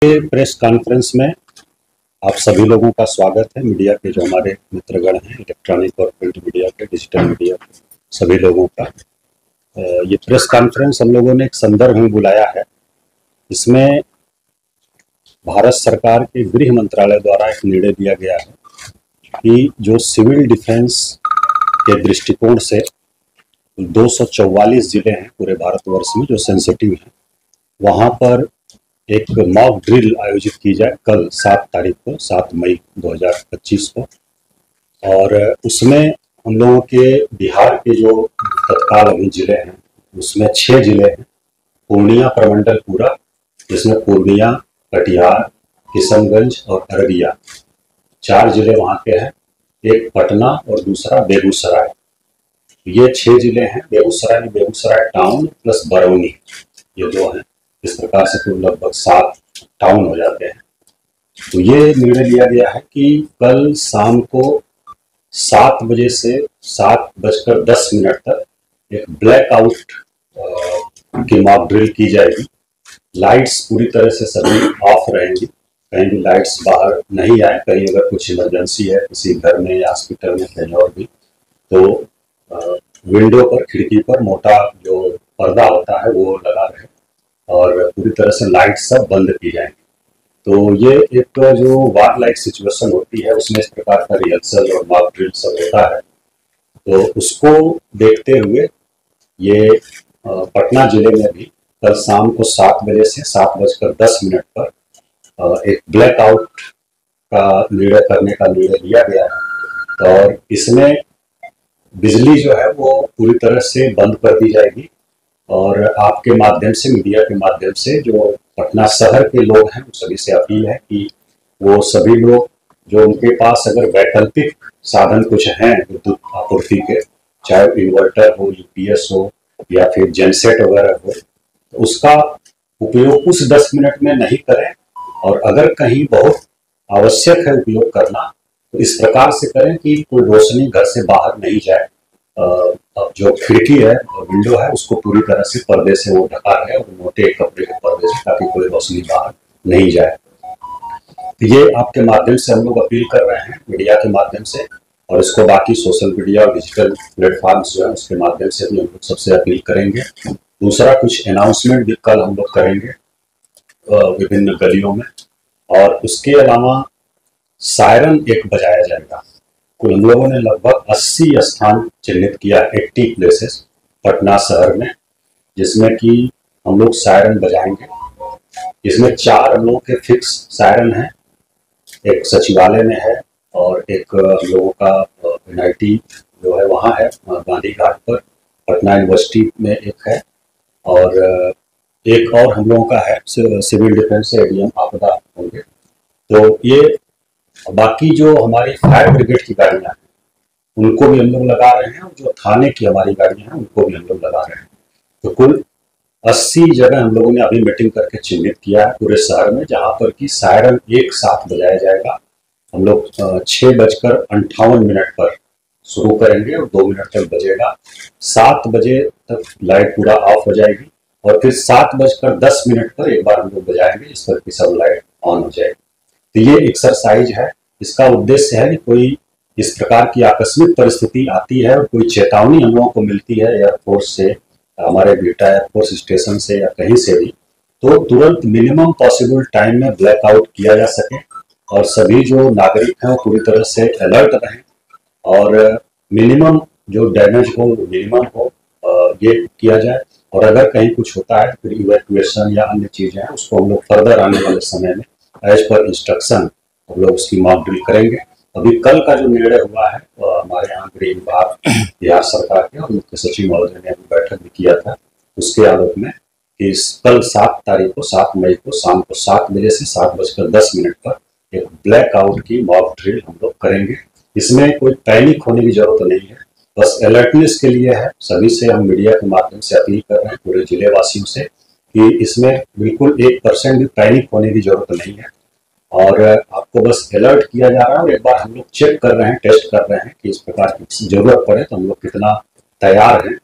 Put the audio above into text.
के press conference में आप सभी लोगों का स्वागत है। मीडिया के जो हमारे मित्रगण हैं, इलेक्ट्रॉनिक और प्रिंट मीडिया के, डिजिटल मीडिया के सभी लोगों का ये प्रेस कॉन्फ्रेंस हम लोगों ने एक संदर्भ में बुलाया है। इसमें भारत सरकार के गृह मंत्रालय द्वारा एक निर्णय दिया गया है कि जो सिविल डिफेंस के दृष्टिकोण से 244 जिले हैं पूरे भारतवर्ष में जो सेंसिटिव हैं, वहाँ पर एक मॉक ड्रिल आयोजित की जाए कल 7 तारीख को, 7 मई 2025 को। और उसमें हम लोगों के बिहार के जो तत्काल अभी जिले हैं उसमें 6 जिले हैं। पूर्णिया प्रमंडल पूरा, जिसमें पूर्णिया, कटिहार, किशनगंज और अररिया 4 जिले वहाँ के हैं। एक पटना और दूसरा बेगूसराय। ये 6 जिले हैं। बेगूसराय टाउन प्लस बरौनी, ये 2 हैं। इस प्रकार से कुल लगभग 7 टाउन हो जाते हैं। तो ये निर्णय लिया गया है कि कल शाम को 7 बजे से 7:10 तक एक ब्लैकआउट की मॉक ड्रिल की जाएगी। लाइट्स पूरी तरह से सभी ऑफ रहेंगी, कहीं भी लाइट्स बाहर नहीं आए। कहीं अगर कुछ इमरजेंसी है किसी घर में या हॉस्पिटल में कहीं और भी, तो विंडो पर, खिड़की पर मोटा जो पर्दा होता है वो लगा रहे और पूरी तरह से लाइट सब बंद की जाएंगी। तो ये एक जो वार लाइक सिचुएशन होती है उसमें इस प्रकार का रिहर्सल और मॉक ड्रिल सब होता है। तो उसको देखते हुए ये पटना जिले में भी कल शाम को 7 बजे से 7:10 पर एक ब्लैकआउट का निर्णय करने का निर्णय लिया गया है। और इसमें बिजली जो है वो पूरी तरह से बंद कर दी जाएगी। और आपके माध्यम से, मीडिया के माध्यम से जो पटना शहर के लोग हैं, उन सभी से अपील है कि वो सभी लोग जो उनके पास अगर वैकल्पिक साधन कुछ हैं विद्युत आपूर्ति के, चाहे इन्वर्टर हो, यूपीएस हो या फिर जेनसेट वगैरह हो, तो उसका उपयोग उस 10 मिनट में नहीं करें। और अगर कहीं बहुत आवश्यक है उपयोग करना तो इस प्रकार से करें कि कोई रोशनी घर से बाहर नहीं जाए। जो खिड़की है, विंडो है, उसको पूरी तरह से पर्दे से वो ढका है, और मोटे कपड़े के पर्दे से, ताकि कोई रोशनी बाहर नहीं जाए। तो ये आपके माध्यम से हम लोग अपील कर रहे हैं, मीडिया के माध्यम से, और इसको बाकी सोशल मीडिया और डिजिटल प्लेटफॉर्म्स जो है उसके माध्यम से भी हम लोग सबसे अपील करेंगे। दूसरा, कुछ अनाउंसमेंट भी कल हम लोग करेंगे विभिन्न गलियों में। और उसके अलावा सायरन एक बजाया जाएगा। कुल हम लोगों ने लगभग 80 स्थान चिन्हित किया, 80 प्लेसेस पटना शहर में, जिसमें कि हम लोग सायरन बजाएंगे। इसमें 4 हम लोगों के फिक्स सायरन हैं। एक सचिवालय में है और एक हम लोगों का एनआईटी जो है वहाँ है गांधी घाट पर, पटना यूनिवर्सिटी में एक है, और एक और हम लोगों का है सिविल डिफेंस से एडीएम आपदा होंगे। तो ये बाकी जो हमारी फायर ब्रिगेड की गाड़ियां हैं उनको भी हम लोग लगा रहे हैं, और जो थाने की हमारी गाड़ियां हैं उनको भी हम लोग लगा रहे हैं। तो कुल 80 जगह हम लोगों ने अभी मीटिंग करके चिन्हित किया है पूरे शहर में, जहां पर कि सायरन एक साथ बजाया जाएगा। हम लोग 6:58 पर शुरू करेंगे और 2 मिनट तक बजेगा। 7 बजे तक लाइट पूरा ऑफ हो जाएगी, और फिर 7:10 पर एक बार हम लोग बजाएंगे, जिस पर कि सब लाइट ऑन हो जाएगी। तो ये एक्सरसाइज है। इसका उद्देश्य है कि कोई इस प्रकार की आकस्मिक परिस्थिति आती है और कोई चेतावनी हम लोगों को मिलती है एयरफोर्स से, हमारे बीटा एयरफोर्स स्टेशन से या कहीं से भी, तो तुरंत मिनिमम पॉसिबल टाइम में ब्लैकआउट किया जा सके और सभी जो नागरिक हैं वो पूरी तरह से अलर्ट रहें, और मिनिमम जो डैमेज हो मिनिमम हो ये किया जाए। और अगर कहीं कुछ होता है फिर इवैक्यूएशन या अन्य चीजें हैं उसको हम लोग फर्दर आने वाले समय में एज पर इंस्ट्रक्शन हम लोग उसकी मॉक ड्रिल करेंगे। अभी कल का जो निर्णय हुआ है हमारे यहाँ गृह विभाग बिहार सरकार के और मुख्य सचिव महोदय ने अभी बैठक भी किया था, उसके आलोक में कि कल 7 तारीख को, 7 मई को शाम को 7 बजे से 7:10 पर एक ब्लैकआउट की मॉक ड्रिल हम लोग करेंगे। इसमें कोई पैनिक होने की जरूरत नहीं है, बस अलर्टनेस के लिए है। सभी से हम मीडिया के माध्यम से अपील कर रहे हैं, पूरे जिले वासियों से, कि इसमें बिल्कुल 1% भी पैनिक होने की जरूरत नहीं है, और आपको बस अलर्ट किया जा रहा है। और एक बार हम लोग चेक कर रहे हैं, टेस्ट कर रहे हैं कि इस प्रकार की जरूरत पड़े तो हम लोग कितना तैयार हैं